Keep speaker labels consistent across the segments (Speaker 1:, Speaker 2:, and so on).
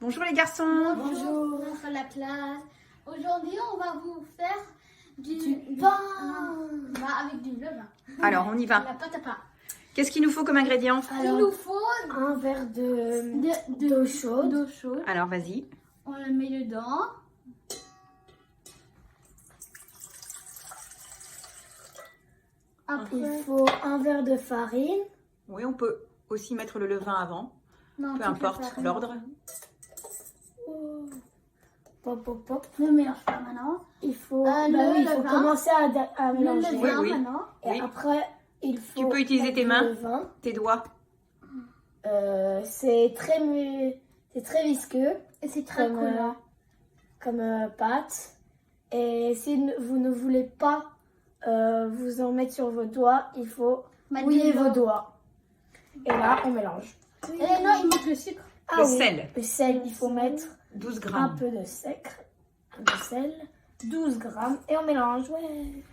Speaker 1: Bonjour les garçons.
Speaker 2: Bonjour la classe. Aujourd'hui, on va vous faire du pain avec du levain.
Speaker 1: Alors, on y va.
Speaker 2: La pâte à pain.
Speaker 1: Qu'est-ce qu'il nous faut comme ingrédient?
Speaker 2: Il nous faut
Speaker 3: un verre d'eau chaude.
Speaker 1: Alors, vas-y.
Speaker 2: On le met dedans. Après,
Speaker 3: Il faut un verre de farine.
Speaker 1: Oui, on peut aussi mettre le levain avant.
Speaker 2: non,
Speaker 1: Peu importe l'ordre.
Speaker 3: Pop, pop, pop.
Speaker 2: Ne mélange pas maintenant.
Speaker 3: Il faut,
Speaker 2: il faut
Speaker 3: commencer à
Speaker 2: Le
Speaker 3: mélanger.
Speaker 2: levain
Speaker 1: Oui.
Speaker 2: maintenant.
Speaker 3: Et
Speaker 1: Oui.
Speaker 3: après, il faut.
Speaker 1: Tu peux utiliser
Speaker 3: mettre
Speaker 1: tes mains.
Speaker 3: le vin.
Speaker 1: Tes doigts.
Speaker 3: C'est très visqueux
Speaker 2: Et c'est très collant.
Speaker 3: comme pâte. Et si vous ne voulez pas vous en mettre sur vos doigts, il faut mouiller vos doigts. Et là, on mélange.
Speaker 2: Et non, il manque le sucre.
Speaker 1: Le sel.
Speaker 3: Le sel, il faut mettre
Speaker 1: 12
Speaker 3: un
Speaker 1: grammes.
Speaker 3: peu de sucre, un peu de sel, 12 grammes. Et on mélange, ouais.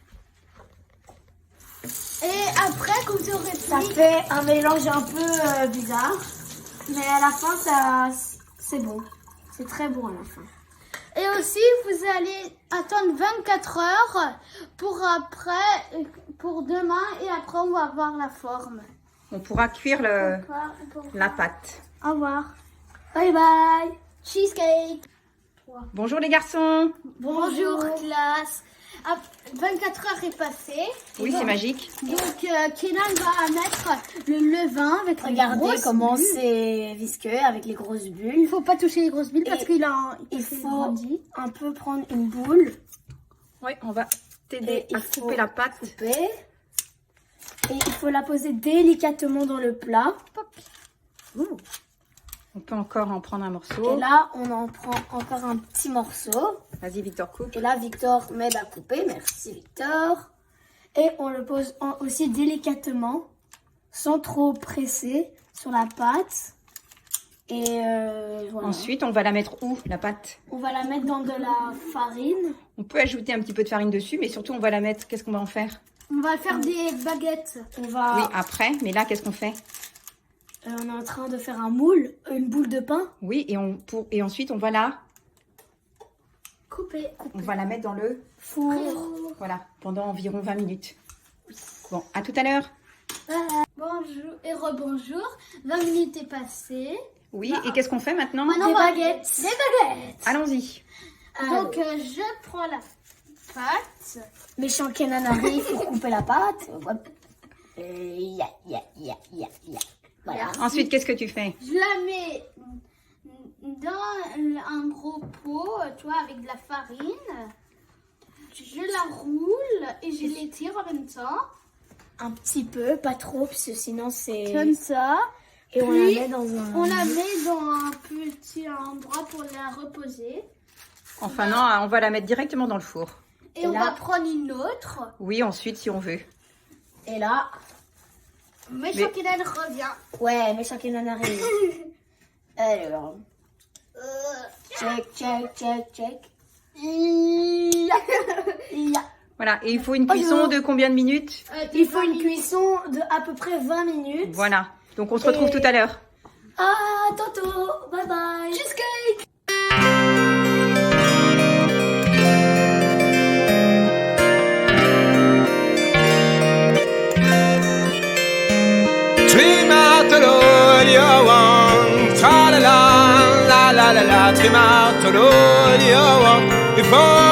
Speaker 2: Et après, comme tu aurais
Speaker 3: Ça
Speaker 2: pris,
Speaker 3: fait un mélange un peu bizarre. Mais à la fin, c'est bon. C'est très bon à la fin.
Speaker 2: et aussi, vous allez attendre 24 heures pour demain et après, on va voir la forme.
Speaker 1: On pourra cuire la pâte.
Speaker 2: Au revoir.
Speaker 3: Bye bye.
Speaker 2: Cheesecake.
Speaker 1: Bonjour les garçons.
Speaker 2: Bonjour classe. 24 heures est passée.
Speaker 1: Oui, c'est magique.
Speaker 2: Donc, Kenan va mettre le levain avec les
Speaker 3: Regardez
Speaker 2: grosses
Speaker 3: comment
Speaker 2: bulles.
Speaker 3: c'est visqueux avec les grosses
Speaker 2: Il
Speaker 3: bulles.
Speaker 2: faut pas toucher les grosses bulles parce
Speaker 3: Et
Speaker 2: qu'il
Speaker 3: faut
Speaker 2: grandi.
Speaker 3: un peu prendre une boule,
Speaker 1: Oui, on va t'aider
Speaker 3: Et
Speaker 1: à
Speaker 3: il faut
Speaker 1: couper la pâte.
Speaker 3: couper. Et il faut la poser délicatement dans le plat.
Speaker 1: On peut encore en prendre un morceau.
Speaker 3: Et là, on en prend encore un petit morceau.
Speaker 1: Vas-y, Victor, coupe.
Speaker 3: Et là, Victor m'aide à couper. Merci, Victor. Et on le pose aussi délicatement, sans trop presser, sur la pâte. Et voilà.
Speaker 1: Ensuite, on va la mettre où, la pâte?
Speaker 3: On va la mettre dans de la farine.
Speaker 1: On peut ajouter un petit peu de farine dessus, mais surtout, on va la mettre. Qu'est-ce qu'on va en faire?
Speaker 2: On va faire des baguettes.
Speaker 3: On va.
Speaker 1: Oui, après. Mais là, qu'est-ce qu'on fait?
Speaker 3: On est en train de faire un moule, une boule de pain.
Speaker 1: Oui, et ensuite, on va la mettre dans le
Speaker 3: Four.
Speaker 1: voilà, pendant environ 20 minutes. Bon, à tout à l'heure.
Speaker 2: Bonjour et rebonjour. 20 minutes est passé.
Speaker 1: Oui, et qu'est-ce qu'on fait maintenant?
Speaker 2: Maintenant,
Speaker 3: Des
Speaker 2: on va-
Speaker 3: baguettes.
Speaker 2: Des baguettes.
Speaker 1: Allons-y.
Speaker 2: Donc, je prends la pâte.
Speaker 3: Méchant Kenan arrive pour couper la pâte. Voilà.
Speaker 1: Ensuite, qu'est-ce que tu fais?
Speaker 2: Je la mets dans un gros pot, tu vois, avec de la farine. Je la roule et je l'étire en même temps.
Speaker 3: Un petit peu, pas trop, parce que sinon c'est...
Speaker 2: Comme ça.
Speaker 3: Et on
Speaker 2: Puis,
Speaker 3: la met dans un...
Speaker 2: On la met dans un petit endroit pour la reposer.
Speaker 1: Enfin non, on va la mettre directement dans le four.
Speaker 2: Et
Speaker 3: Et
Speaker 2: on
Speaker 3: là-
Speaker 2: va prendre une autre.
Speaker 1: Oui, ensuite, si on veut.
Speaker 3: Et là...
Speaker 2: Mais
Speaker 1: Mais-
Speaker 2: Kenan revient.
Speaker 3: Ouais, méchant Kenan arrive. Alors... Check.
Speaker 1: Voilà, et il faut une cuisson de combien de minutes?
Speaker 3: Il faut une cuisson de à peu près 20 minutes.
Speaker 1: Voilà, donc on se retrouve
Speaker 3: Et-
Speaker 1: tout à l'heure.
Speaker 3: À tantôt. Bye bye.
Speaker 2: Cheesecake.
Speaker 4: Trim out the Lord, you want, tra la la, la la la la, trim out the Lord, you want, before